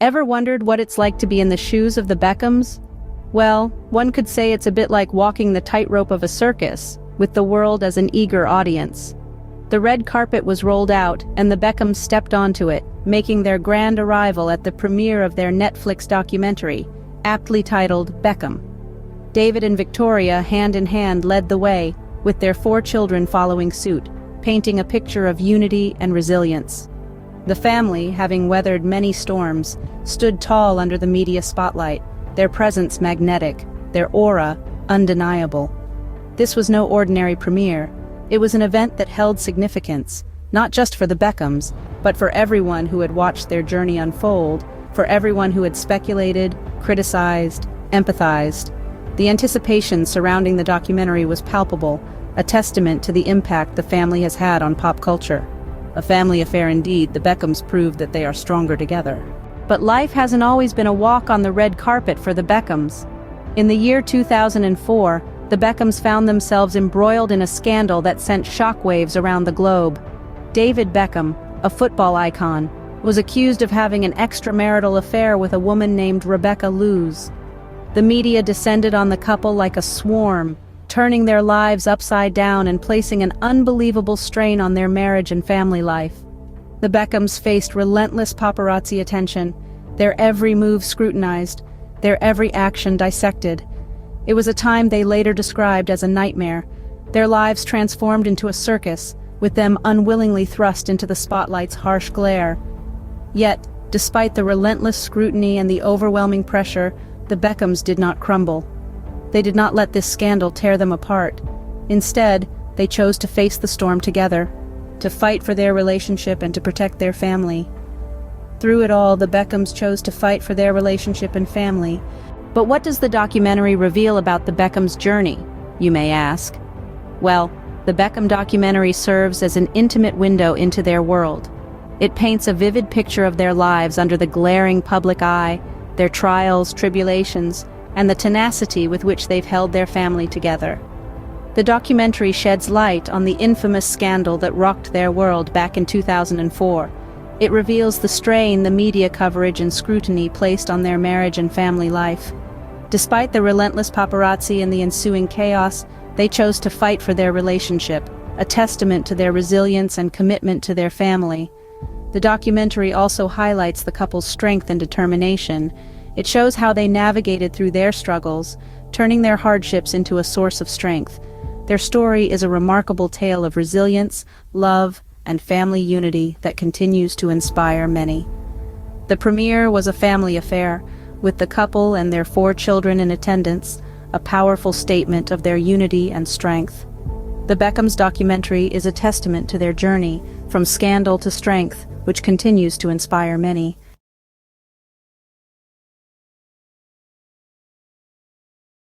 Ever wondered what it's like to be in the shoes of the Beckhams? Well, one could say it's a bit like walking the tightrope of a circus, with the world as an eager audience. The red carpet was rolled out, and the Beckhams stepped onto it, making their grand arrival at the premiere of their Netflix documentary, aptly titled Beckham. David and Victoria, hand in hand, led the way, with their 4 children following suit, painting a picture of unity and resilience. The family, having weathered many storms, stood tall under the media spotlight, their presence magnetic, their aura undeniable. This was no ordinary premiere. It was an event that held significance, not just for the Beckhams, but for everyone who had watched their journey unfold, for everyone who had speculated, criticized, empathized. The anticipation surrounding the documentary was palpable, a testament to the impact the family has had on pop culture. A family affair indeed, the Beckhams proved that they are stronger together. But life hasn't always been a walk on the red carpet for the Beckhams. In the year 2004, the Beckhams found themselves embroiled in a scandal that sent shockwaves around the globe. David Beckham, a football icon, was accused of having an extramarital affair with a woman named Rebecca Luz. The media descended on the couple like a swarm, turning their lives upside down and placing an unbelievable strain on their marriage and family life. The Beckhams faced relentless paparazzi attention, their every move scrutinized, their every action dissected. It was a time they later described as a nightmare, their lives transformed into a circus, with them unwillingly thrust into the spotlight's harsh glare. Yet, despite the relentless scrutiny and the overwhelming pressure, the Beckhams did not crumble. They did not let this scandal tear them apart. Instead, they chose to face the storm together, to fight for their relationship and to protect their family. Through it all, the Beckhams chose to fight for their relationship and family. But what does the documentary reveal about the Beckhams' journey, you may ask? Well, the Beckham documentary serves as an intimate window into their world. It paints a vivid picture of their lives under the glaring public eye, their trials, tribulations, and the tenacity with which they've held their family together. The documentary sheds light on the infamous scandal that rocked their world back in 2004. It reveals the strain the media coverage and scrutiny placed on their marriage and family life. Despite the relentless paparazzi and the ensuing chaos, they chose to fight for their relationship, a testament to their resilience and commitment to their family. The documentary also highlights the couple's strength and determination. It shows how they navigated through their struggles, turning their hardships into a source of strength. Their story is a remarkable tale of resilience, love, and family unity that continues to inspire many. The premiere was a family affair, with the couple and their 4 children in attendance, a powerful statement of their unity and strength. The Beckhams documentary is a testament to their journey, from scandal to strength, which continues to inspire many.